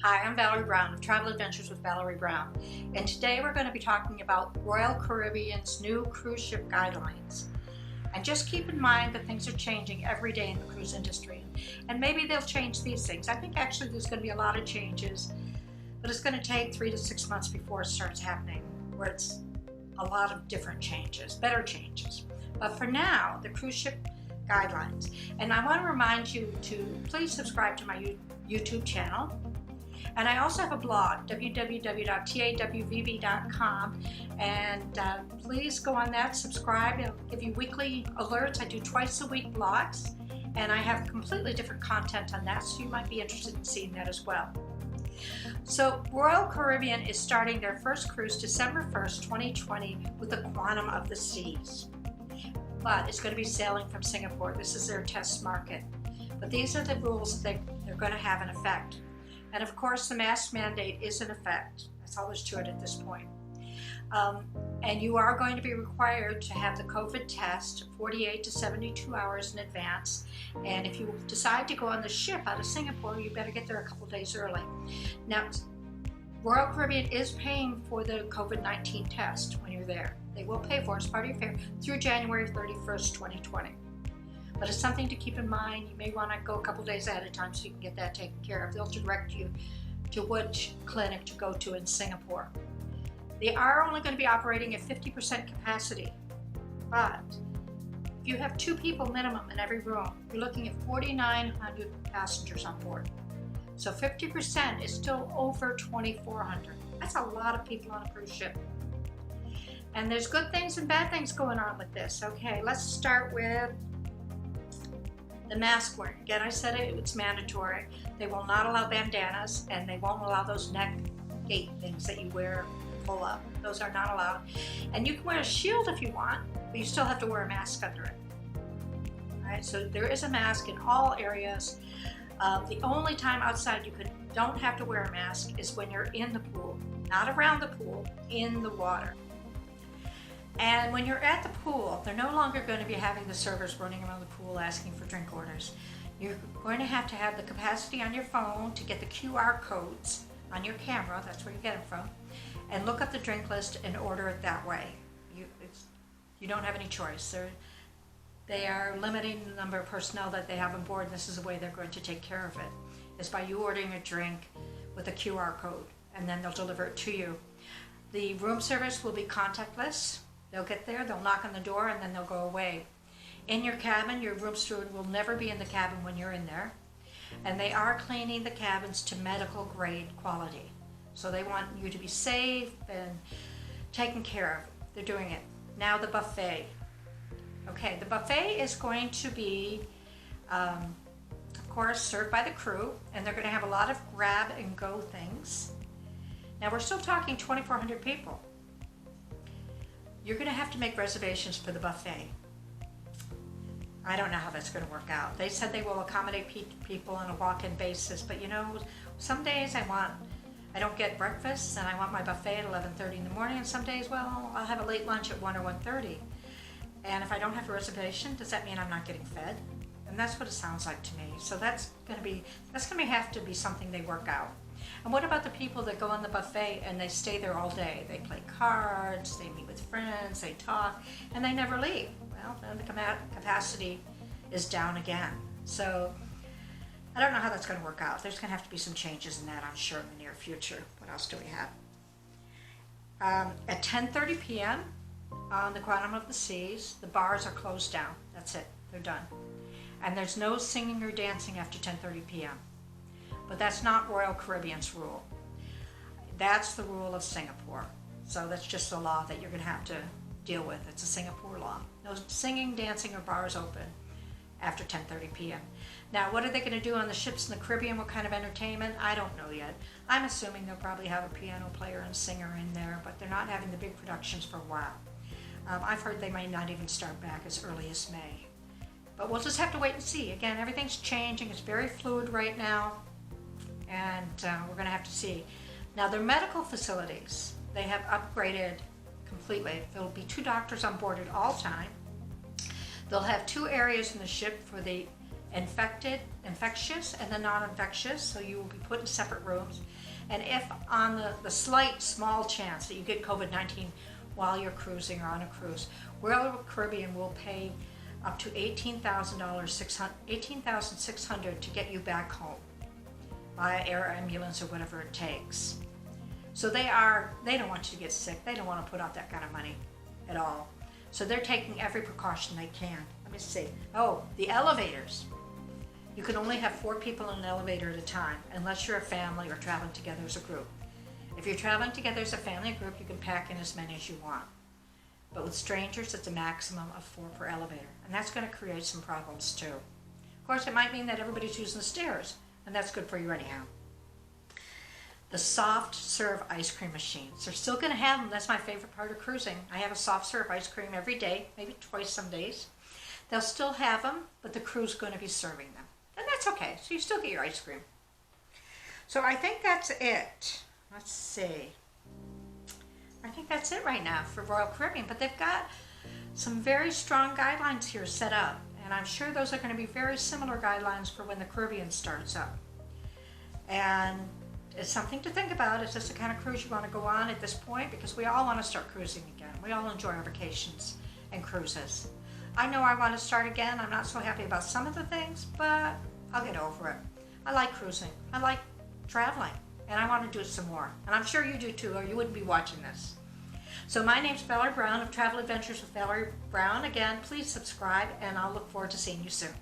Hi, I'm Valerie Brown of Travel Adventures with Valerie Brown, and today we're going to be talking about Royal Caribbean's new cruise ship guidelines. And just keep in mind that things are changing every day in the cruise industry, and maybe they'll change these things. I think actually there's going to be a lot of changes, but it's going to take 3 to 6 months before it starts happening, where it's a lot of different changes, better changes. But for now, the cruise ship guidelines. And I want to remind you to please subscribe to my YouTube channel. And I also have a blog, www.TAWVB.com, and please go on that, subscribe. It'll give you weekly alerts. I do twice a week blogs, and I have completely different content on that, so you might be interested in seeing that as well. So Royal Caribbean is starting their first cruise December 1st, 2020 with the Quantum of the Seas. But it's going to be sailing from Singapore. This is their test market. But these are the rules that they're going to have in effect. And of course, the mask mandate is in effect. That's all there's to it at this point. And you are going to be required to have the COVID test 48 to 72 hours in advance. And if you decide to go on the ship out of Singapore, you better get there a couple days early. Now, Royal Caribbean is paying for the COVID-19 test when you're there. They will pay for it as part of your fare through January 31st, 2020. But it's something to keep in mind. You may want to go a couple days ahead of time so you can get that taken care of. They'll direct you to which clinic to go to in Singapore. They are only going to be operating at 50% capacity, but if you have 2 people minimum in every room, you're looking at 4,900 passengers on board. So 50% is still over 2,400. That's a lot of people on a cruise ship. And there's good things and bad things going on with this. Okay, let's start with the mask wearing. Again, I said it's mandatory. They will not allow bandanas, and they won't allow those neck gate things that you wear full up. Those are not allowed. And you can wear a shield if you want, but you still have to wear a mask under it. All right, so there is a mask in all areas. The only time outside you don't have to wear a mask is when you're in the pool, not around the pool, in the water. And when you're at the pool, they're no longer going to be having the servers running around the pool asking for drink orders. You're going to have the capacity on your phone to get the QR codes on your camera, that's where you get them from, and look up the drink list and order it that way. You don't have any choice. They are limiting the number of personnel that they have on board, and this is the way they're going to take care of it, is by you ordering a drink with a QR code, and then they'll deliver it to you. The room service will be contactless. They'll get there, they'll knock on the door, and then they'll go away. In your cabin, your room steward will never be in the cabin when you're in there. And they are cleaning the cabins to medical grade quality. So they want you to be safe and taken care of. They're doing it. Now the buffet. Okay, the buffet is going to be, of course, served by the crew, and they're going to have a lot of grab and go things. Now we're still talking 2,400 people. You're going to have to make reservations for the buffet. I don't know how that's going to work out. They said they will accommodate people on a walk-in basis, but you know, some days I don't get breakfast and I want my buffet at 11:30 in the morning, and some days, well, I'll have a late lunch at 1 or 1:30. And if I don't have a reservation, does that mean I'm not getting fed? And that's what it sounds like to me. So that's going to have to be something they work out. And what about the people that go on the buffet and they stay there all day? They play cards, they meet with friends, they talk, and they never leave. Well, then the capacity is down again. So I don't know how that's going to work out. There's going to have to be some changes in that, I'm sure, in the near future. What else do we have? At 10:30 p.m. on the Quantum of the Seas, the bars are closed down. That's it. They're done. And there's no singing or dancing after 10:30 p.m. But that's not Royal Caribbean's rule. That's the rule of Singapore. So that's just the law that you're going to have to deal with. It's a Singapore law. No singing, dancing, or bars open after 10:30 p.m. Now, what are they going to do on the ships in the Caribbean? What kind of entertainment? I don't know yet. I'm assuming they'll probably have a piano player and singer in there, but they're not having the big productions for a while. I've heard they may not even start back as early as May. But we'll just have to wait and see. Again, everything's changing. It's very fluid right now. And we're going to have to see. Now, their medical facilities, they have upgraded completely. There will be 2 doctors on board at all time. They'll have 2 areas in the ship for the infectious, and the non-infectious, so you will be put in separate rooms. And if on the slight, small chance that you get COVID-19 while you're cruising or on a cruise, Royal Caribbean will pay up to $18,600 to get you back home by air ambulance or whatever it takes. So they don't want you to get sick. They don't want to put out that kind of money at all. So they're taking every precaution they can. Let me see. Oh, the elevators. You can only have 4 people in an elevator at a time, unless you're a family or traveling together as a group. If you're traveling together as a family group, you can pack in as many as you want. But with strangers, it's a maximum of 4 per elevator, and that's going to create some problems too. Of course, it might mean that everybody's using the stairs, and that's good for you anyhow. The soft serve ice cream machines. They're still going to have them. That's my favorite part of cruising. I have a soft serve ice cream every day, maybe twice some days. They'll still have them, but the crew's going to be serving them. And that's okay. So you still get your ice cream. So I think that's it. Let's see. I think that's it right now for Royal Caribbean. But they've got some very strong guidelines here set up. And I'm sure those are going to be very similar guidelines for when the Caribbean starts up. And it's something to think about. Is this the kind of cruise you want to go on at this point? Because we all want to start cruising again. We all enjoy our vacations and cruises. I know I want to start again. I'm not so happy about some of the things, but I'll get over it. I like cruising. I like traveling, and I want to do it some more. And I'm sure you do too, or you wouldn't be watching this. So my name's Valerie Brown of Travel Adventures with Valerie Brown. Again, please subscribe, and I'll look forward to seeing you soon.